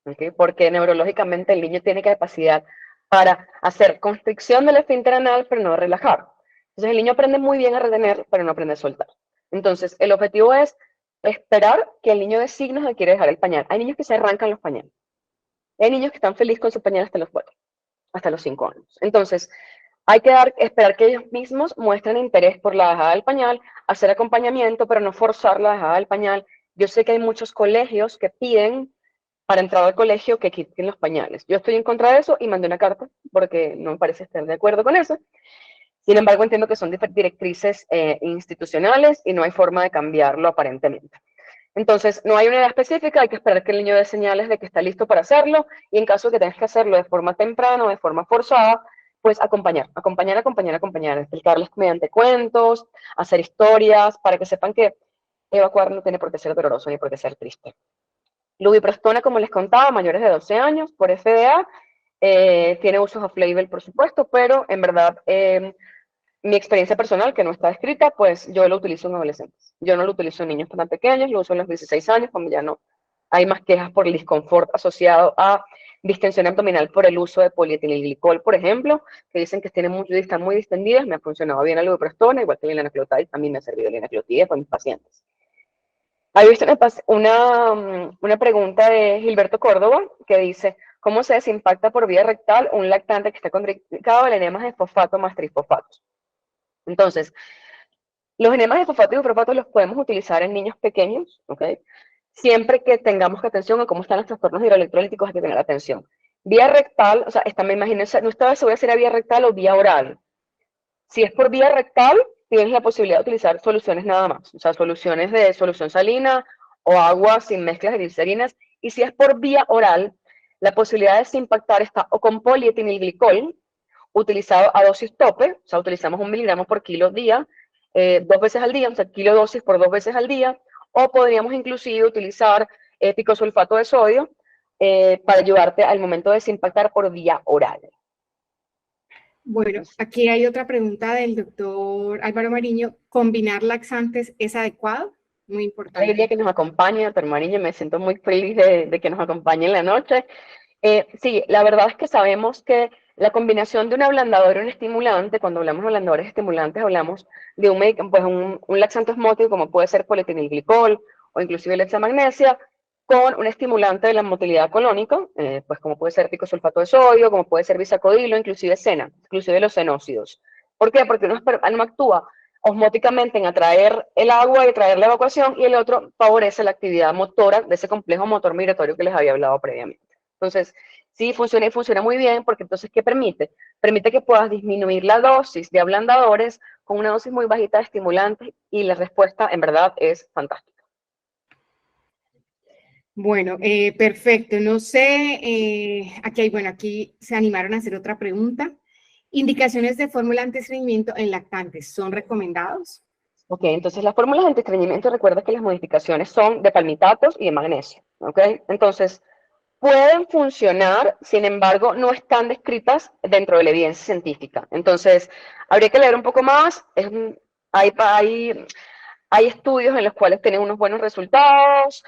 ¿Okay? Porque neurológicamente el niño tiene capacidad para hacer constricción del esfínter anal, pero no relajar. Entonces el niño aprende muy bien a retener, pero no aprende a soltar. Entonces el objetivo es esperar que el niño dé signos de que quiere dejar el pañal. Hay niños que se arrancan los pañales. Hay niños que están felices con su pañal hasta los 4, hasta los 5 años. Entonces hay que esperar que ellos mismos muestren interés por la dejada del pañal, hacer acompañamiento, pero no forzar la dejada del pañal. Yo sé que hay muchos colegios que piden para entrar al colegio que quiten los pañales. Yo estoy en contra de eso y mandé una carta porque no me parece estar de acuerdo con eso. Sin embargo, entiendo que son directrices institucionales y no hay forma de cambiarlo aparentemente. Entonces, no hay una edad específica, hay que esperar que el niño dé señales de que está listo para hacerlo, y en caso de que tengas que hacerlo de forma temprana o de forma forzada, pues acompañar, explicarles mediante cuentos, hacer historias, para que sepan que evacuar no tiene por qué ser doloroso ni por qué ser triste. Lubiprostona, como les contaba, mayores de 12 años por FDA, tiene usos off-label, por supuesto, pero en verdad mi experiencia personal, que no está escrita, pues yo lo utilizo en adolescentes. Yo no lo utilizo en niños tan pequeños, lo uso en los 16 años, cuando ya no hay más quejas por el disconfort asociado a distensión abdominal por el uso de polietilenglicol, por ejemplo, que dicen que están muy distendidas. Me ha funcionado bien la lubiprostona, igual que el linaclotide, también me ha servido el linaclotide con mis pacientes. Hay una pregunta de Gilberto Córdoba que dice: ¿cómo se desimpacta por vía rectal un lactante que está contraindicado al enemas de fosfato más trifosfatos? Entonces, los enemas de fosfato y fosfato los podemos utilizar en niños pequeños, ¿ok? Siempre que tengamos atención a cómo están los trastornos hidroelectrolíticos, hay que tener atención. Vía rectal, o sea, me imagino, no estaba segura si era vía rectal o vía oral. Si es por vía rectal, tienes la posibilidad de utilizar soluciones nada más, o sea, soluciones de solución salina o agua sin mezclas de glicerinas. Y si es por vía oral, la posibilidad de desimpactar está o con polietilenglicol, utilizado a dosis tope, o sea, utilizamos 1 miligramo por kilo día, 2 veces al día, o sea, kilodosis por 2 veces al día, o podríamos inclusive utilizar picosulfato de sodio para ayudarte al momento de desimpactar por vía oral. Bueno, aquí hay otra pregunta del doctor Álvaro Mariño. ¿Combinar laxantes es adecuado? Muy importante. Alegría que nos acompañe, doctor Mariño, me siento muy feliz de que nos acompañe en la noche. Sí, la verdad es que sabemos que la combinación de un ablandador y un estimulante, cuando hablamos de ablandadores estimulantes, hablamos de un laxante osmótico, como puede ser polietilenglicol o inclusive la hexamagnesia, con un estimulante de la motilidad colónica, pues como puede ser picosulfato de sodio, como puede ser bisacodilo, inclusive sena, inclusive los senócidos. ¿Por qué? Porque uno actúa osmóticamente en atraer el agua y atraer la evacuación, y el otro favorece la actividad motora de ese complejo motor migratorio que les había hablado previamente. Entonces, Sí, funciona y funciona muy bien porque entonces, ¿qué permite? Permite que puedas disminuir la dosis de ablandadores con una dosis muy bajita de estimulantes y la respuesta en verdad es fantástica. Bueno, perfecto. No sé, aquí hay, bueno, aquí se animaron a hacer otra pregunta. ¿Indicaciones de fórmula antiestreñimiento en lactantes son recomendados? Ok, entonces las fórmulas de antiestreñimiento, recuerda que las modificaciones son de palmitatos y de magnesio, ok. Entonces, pueden funcionar, sin embargo, no están descritas dentro de la evidencia científica. Entonces, habría que leer un poco más. Hay estudios en los cuales tienen unos buenos resultados,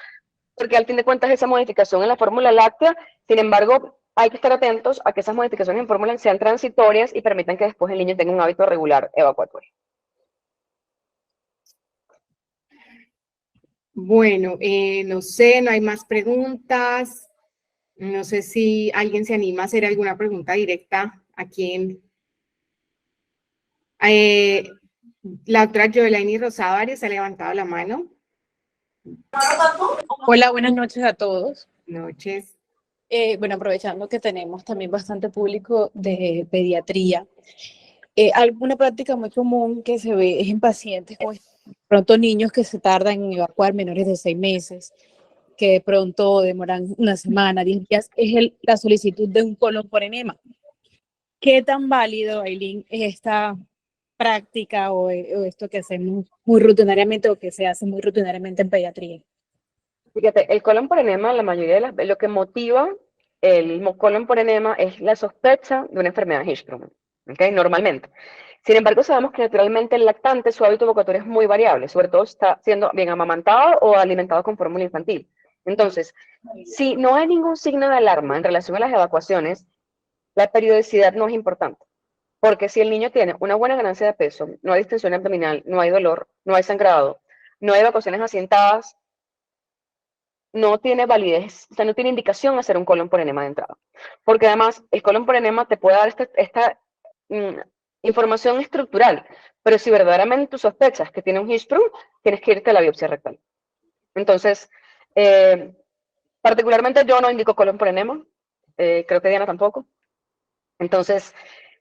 porque al fin de cuentas esa modificación en la fórmula láctea, sin embargo, hay que estar atentos a que esas modificaciones en fórmula sean transitorias y permitan que después el niño tenga un hábito regular evacuatorio. Bueno, no sé, no hay más preguntas. No sé si alguien se anima a hacer alguna pregunta directa aquí en... la doctora Joelaini Rosado se ha levantado la mano. Hola, buenas noches a todos. Noches. Bueno, aprovechando que tenemos también bastante público de pediatría, alguna práctica muy común que se ve es en pacientes con pronto niños que se tardan en evacuar menores de 6 meses, que de pronto demoran una semana, 10 días, es la solicitud de un colon por enema. ¿Qué tan válido, Aileen, es esta práctica o esto que hacemos muy rutinariamente o que se hace muy rutinariamente en pediatría? Fíjate, el colon por enema, la mayoría de lo que motiva el colon por enema es la sospecha de una enfermedad Hirschsprung, ¿okay? Normalmente. Sin embargo, sabemos que naturalmente el lactante, su hábito evocatorio es muy variable, sobre todo si está siendo bien amamantado o alimentado con fórmula infantil. Entonces, si no hay ningún signo de alarma en relación a las evacuaciones, la periodicidad no es importante. Porque si el niño tiene una buena ganancia de peso, no hay distensión abdominal, no hay dolor, no hay sangrado, no hay evacuaciones asientadas, no tiene validez, o sea, no tiene indicación hacer un colon por enema de entrada. Porque además, el colon por enema te puede dar esta información estructural, pero si verdaderamente tú sospechas que tiene un Hirschsprung, tienes que irte a la biopsia rectal. Entonces, particularmente yo no indico colon por enema, creo que Diana tampoco. Entonces,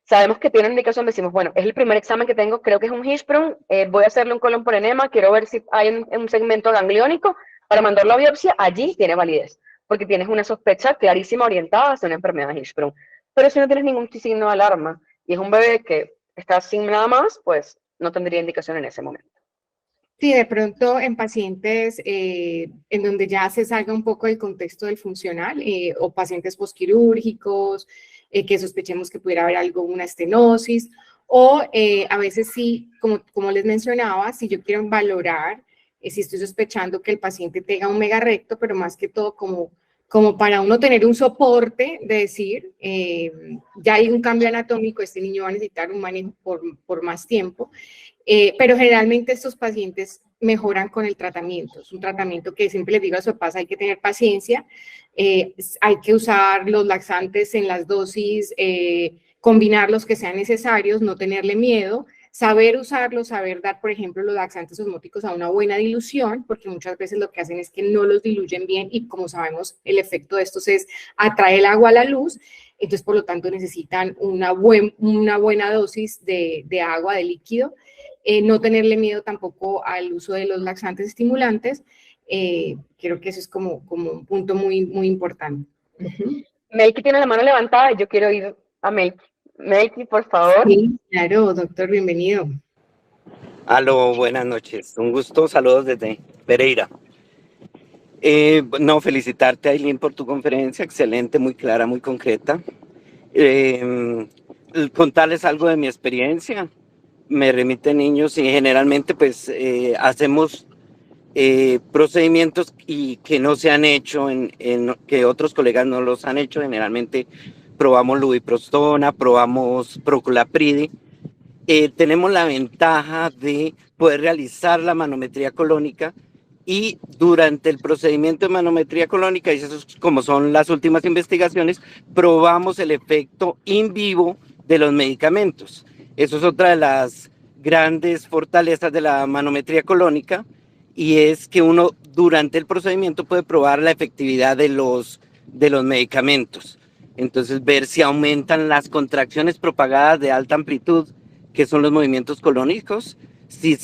sabemos que tiene indicación, decimos, bueno, es el primer examen que tengo, creo que es un Hirschsprung, voy a hacerle un colon por enema, quiero ver si hay un segmento gangliónico para mandarlo a biopsia, allí tiene validez, porque tienes una sospecha clarísima orientada hacia una enfermedad de Hirschsprung. Pero si no tienes ningún signo de alarma y es un bebé que está sin nada más, pues no tendría indicación en ese momento. Sí, de pronto en pacientes en donde ya se salga un poco del contexto del funcional o pacientes posquirúrgicos, que sospechemos que pudiera haber alguna estenosis o a veces sí, como les mencionaba, si yo quiero valorar, si estoy sospechando que el paciente tenga un megarecto, pero más que todo como para uno tener un soporte de decir, ya hay un cambio anatómico, este niño va a necesitar un manejo por más tiempo. Pero generalmente estos pacientes mejoran con el tratamiento. Es un tratamiento que siempre les digo a los papás, hay que tener paciencia, hay que usar los laxantes en las dosis, combinar los que sean necesarios, no tenerle miedo, saber usarlos, saber dar, por ejemplo, los laxantes osmóticos a una buena dilución, porque muchas veces lo que hacen es que no los diluyen bien y como sabemos, el efecto de estos es atraer el agua a la luz. Entonces, por lo tanto, necesitan una buena dosis de agua, de líquido. No tenerle miedo tampoco al uso de los laxantes estimulantes. Creo que eso es como un punto muy, muy importante. Melky tiene la mano levantada y yo quiero ir a Melky. Melky, por favor. Sí, claro, doctor, bienvenido. Aló, buenas noches. Un gusto, saludos desde Pereira. No, felicitarte, Aileen, por tu conferencia, excelente, muy clara, muy concreta. Contarles algo de mi experiencia. Me remiten niños y generalmente pues hacemos procedimientos y que no se han hecho, que otros colegas no los han hecho. Generalmente probamos lubiprostona, probamos procolapride. Tenemos la ventaja de poder realizar la manometría colónica y durante el procedimiento de manometría colónica, y eso es como son las últimas investigaciones, probamos el efecto in vivo de los medicamentos. Eso es otra de las grandes fortalezas de la manometría colónica, y es que uno durante el procedimiento puede probar la efectividad de los medicamentos. Entonces, ver si aumentan las contracciones propagadas de alta amplitud, que son los movimientos colónicos, si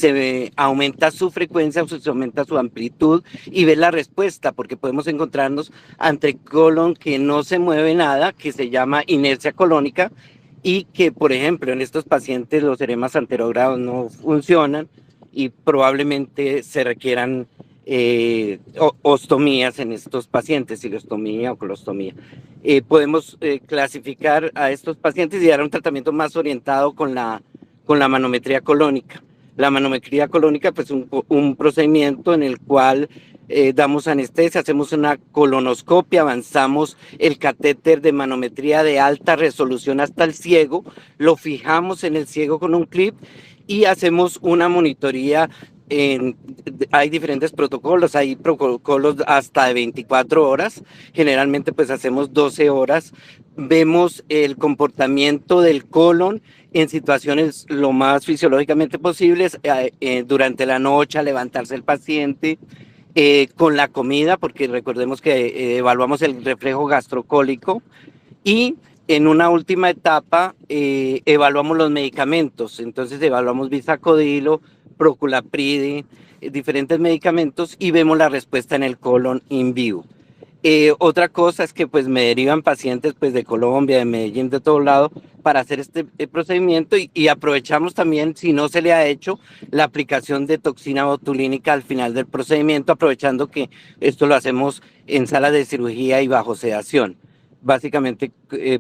aumenta su frecuencia o si se aumenta su amplitud, y ver la respuesta, porque podemos encontrarnos ante colon que no se mueve nada, que se llama inercia colónica, y que, por ejemplo, en estos pacientes los edemas anterogradados no funcionan y probablemente se requieran ostomías en estos pacientes, ileostomía o colostomía. Podemos clasificar a estos pacientes y dar un tratamiento más orientado con la manometría colónica. La manometría colónica, pues un procedimiento en el cual damos anestesia, hacemos una colonoscopia, avanzamos el catéter de manometría de alta resolución hasta el ciego, lo fijamos en el ciego con un clip y hacemos una monitoría. Hay diferentes protocolos, hay protocolos hasta de 24 horas, generalmente pues hacemos 12 horas, vemos el comportamiento del colon en situaciones lo más fisiológicamente posibles, durante la noche, a levantarse el paciente, con la comida, porque recordemos que evaluamos el reflejo gastrocólico, y en una última etapa evaluamos los medicamentos. Entonces evaluamos bisacodilo, proculapride, diferentes medicamentos, y vemos la respuesta en el colon in vivo. Otra cosa es que pues me derivan pacientes pues de Colombia, de Medellín, de todo lado, para hacer este procedimiento, y aprovechamos también, si no se le ha hecho, la aplicación de toxina botulínica al final del procedimiento, aprovechando que esto lo hacemos en salas de cirugía y bajo sedación, básicamente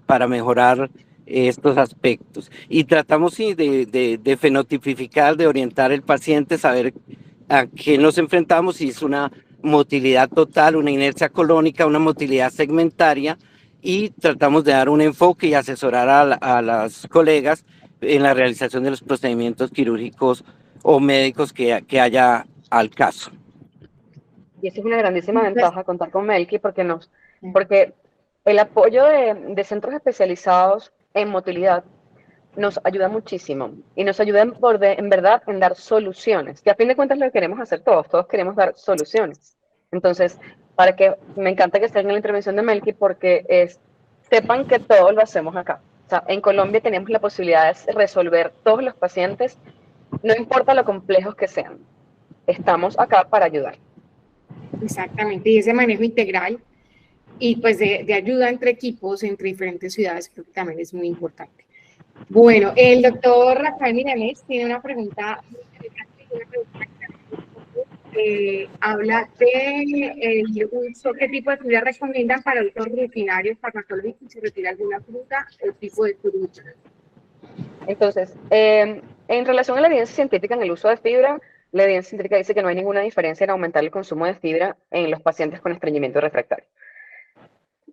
para mejorar estos aspectos. Y tratamos sí, de fenotipificar, de orientar el paciente, saber a qué nos enfrentamos, si es una motilidad total, una inercia colónica, una motilidad segmentaria, y tratamos de dar un enfoque y asesorar a las colegas en la realización de los procedimientos quirúrgicos o médicos que haya al caso. Y esa es una grandísima ventaja, contar con Melqui, porque el apoyo de centros especializados en motilidad nos ayuda muchísimo, y nos ayuda en verdad en dar soluciones, que a fin de cuentas lo que queremos hacer todos queremos dar soluciones. Entonces, me encanta que estén en la intervención de Melqui, porque sepan que todo lo hacemos acá. O sea, en Colombia tenemos la posibilidad de resolver todos los pacientes, no importa lo complejos que sean. Estamos acá para ayudar. Exactamente, y ese manejo integral y pues de ayuda entre equipos, entre diferentes ciudades, creo que también es muy importante. Bueno, el doctor Rafael Milanés tiene una pregunta muy interesante, habla de uso, qué tipo de fibra recomiendan para usos rutinarios farmacológicos si se retira alguna fruta o tipo de fruta. Entonces, en relación a la evidencia científica en el uso de fibra, la evidencia científica dice que no hay ninguna diferencia en aumentar el consumo de fibra en los pacientes con estreñimiento refractario.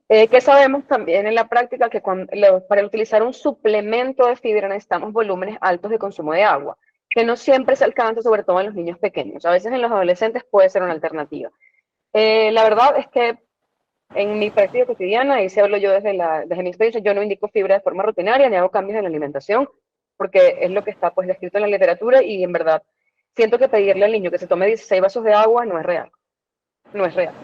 Que sabemos también en la práctica que para utilizar un suplemento de fibra necesitamos volúmenes altos de consumo de agua, que no siempre se alcanza, sobre todo en los niños pequeños. A veces en los adolescentes puede ser una alternativa. La verdad es que en mi práctica cotidiana, y si hablo yo desde mi experiencia, yo no indico fibra de forma rutinaria ni hago cambios en la alimentación, porque es lo que está pues descrito en la literatura, y en verdad siento que pedirle al niño que se tome 16 vasos de agua no es real. No es real.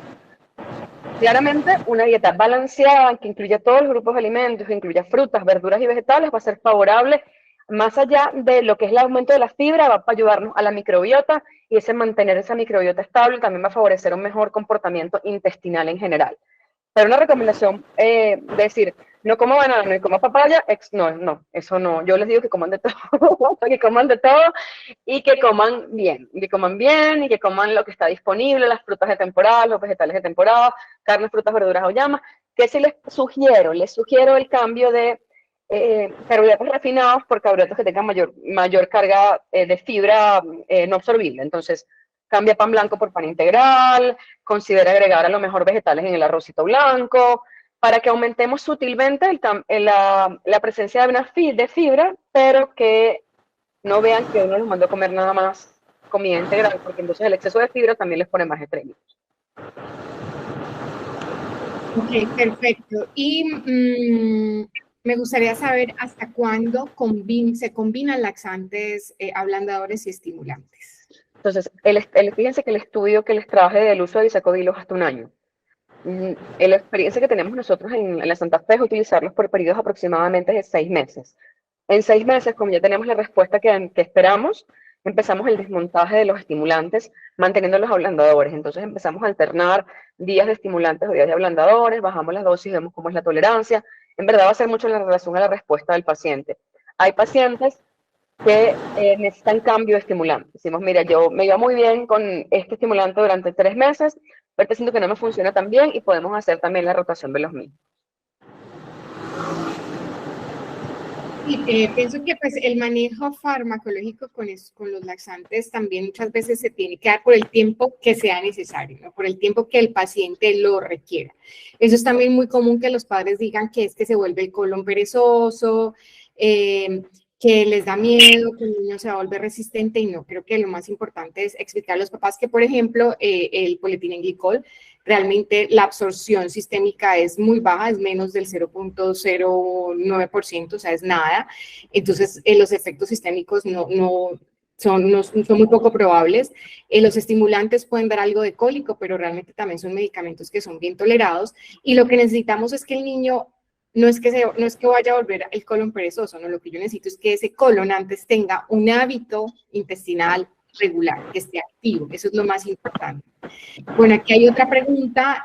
Claramente, una dieta balanceada que incluya todos los grupos de alimentos, que incluya frutas, verduras y vegetales, va a ser favorable. Más allá de lo que es el aumento de la fibra, va a ayudarnos a la microbiota, y mantener esa microbiota estable también va a favorecer un mejor comportamiento intestinal en general. Pero una recomendación de decir, no como banano y como papaya, no, eso no. Yo les digo que coman de todo, que coman de todo, y que coman bien, y que coman lo que está disponible, las frutas de temporada, los vegetales de temporada, carnes, frutas, verduras o llamas. Que sí les sugiero el cambio de carbohidratos refinados por carbohidratos que tengan mayor carga de fibra no absorbible. Entonces, cambia pan blanco por pan integral, considera agregar a lo mejor vegetales en el arrocito blanco, para que aumentemos sutilmente la presencia de fibra, pero que no vean que uno los mandó a comer nada más comida integral, porque entonces el exceso de fibra también les pone más estreñidos. Ok, perfecto. Y me gustaría saber hasta cuándo se combinan laxantes, ablandadores y estimulantes. Entonces, fíjense que el estudio que les traje del uso de bisacodilo es hasta un año. La experiencia que tenemos nosotros en la Santa Fe es utilizarlos por periodos aproximadamente de 6 meses. En 6 meses, como ya tenemos la respuesta que esperamos, empezamos el desmontaje de los estimulantes, manteniendo los ablandadores. Entonces empezamos a alternar días de estimulantes o días de ablandadores, bajamos las dosis, vemos cómo es la tolerancia. En verdad va a ser mucho en relación a la respuesta del paciente. Hay pacientes que necesitan cambio de estimulante. Decimos, mira, yo me iba muy bien con este estimulante durante 3 meses, pero siento que no me funciona tan bien y podemos hacer también la rotación de los mismos. Y pienso que pues el manejo farmacológico con los laxantes también muchas veces se tiene que dar por el tiempo que sea necesario, ¿no? Por el tiempo que el paciente lo requiera. Eso es también muy común que los padres digan que es que se vuelve el colon perezoso, que les da miedo, que el niño se va a volver resistente, y no, creo que lo más importante es explicar a los papás que, por ejemplo, el polietilenglicol, realmente la absorción sistémica es muy baja, es menos del 0.09%, o sea, es nada. Entonces, los efectos sistémicos son muy poco probables. Los estimulantes pueden dar algo de cólico, pero realmente también son medicamentos que son bien tolerados. Y lo que necesitamos es que el niño no es que vaya a volver el colon perezoso, no, lo que yo necesito es que ese colon antes tenga un hábito intestinal regular, que esté activo, eso es lo más importante. Bueno, aquí hay otra pregunta,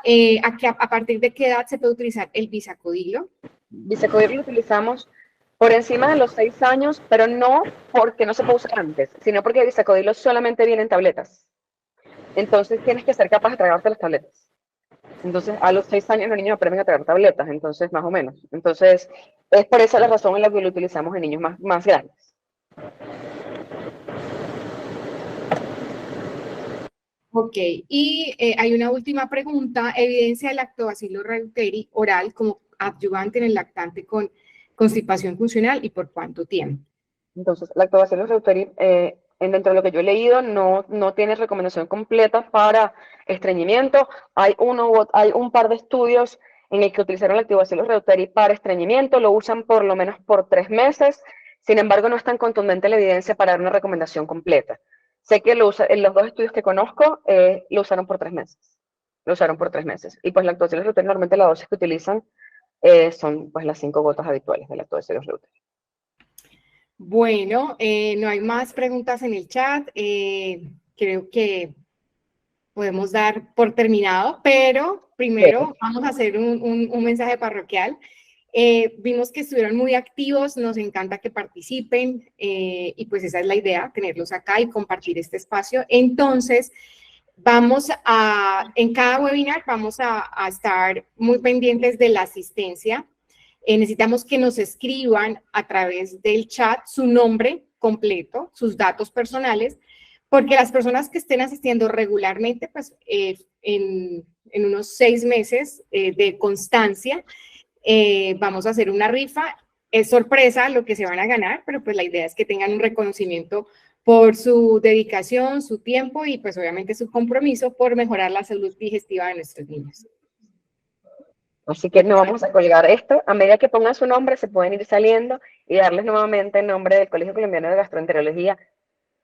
¿a partir de qué edad se puede utilizar el bisacodilo? Bisacodilo lo utilizamos por encima de los 6 años, pero no porque no se puede usar antes, sino porque el bisacodilo solamente viene en tabletas. Entonces tienes que ser capaz de tragarte las tabletas. Entonces, a los 6 años los niños aprenden a tragar tabletas, entonces, más o menos. Entonces, es por esa la razón en la que lo utilizamos en niños más grandes. Ok, y hay una última pregunta. ¿Evidencia el Lactobacillus reuteri oral como adyuvante en el lactante con constipación funcional y por cuánto tiempo? Entonces, Lactobacillus reuteri, dentro de lo que yo he leído, no tiene recomendación completa para estreñimiento. Hay un par de estudios en el que utilizaron Lactobacillus reuteri para estreñimiento, lo usan por lo menos por 3 meses. Sin embargo, no es tan contundente la evidencia para dar una recomendación completa. Sé que en los 2 estudios que conozco lo usaron por 3 meses. Lo usaron por 3 meses. Y pues Lactobacillus reuteri, normalmente la dosis que utilizan son pues las 5 gotas habituales de Lactobacillus reuteri. Bueno, no hay más preguntas en el chat. Creo que podemos dar por terminado, pero primero vamos a hacer un mensaje parroquial. Vimos que estuvieron muy activos, nos encanta que participen y pues esa es la idea, tenerlos acá y compartir este espacio. Entonces, en cada webinar vamos a estar muy pendientes de la asistencia. Necesitamos que nos escriban a través del chat su nombre completo, sus datos personales, porque las personas que estén asistiendo regularmente, pues en unos 6 meses de constancia, vamos a hacer una rifa. Es sorpresa lo que se van a ganar, pero pues la idea es que tengan un reconocimiento por su dedicación, su tiempo y pues obviamente su compromiso por mejorar la salud digestiva de nuestros niños. Así que no vamos a colgar esto. A medida que pongan su nombre, se pueden ir saliendo y darles nuevamente el nombre del Colegio Colombiano de Gastroenterología.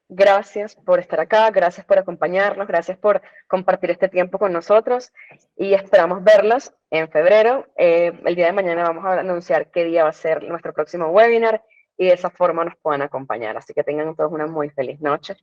Gracias por estar acá, gracias por acompañarnos, gracias por compartir este tiempo con nosotros y esperamos verlos en febrero. El día de mañana vamos a anunciar qué día va a ser nuestro próximo webinar y de esa forma nos puedan acompañar. Así que tengan todos una muy feliz noche.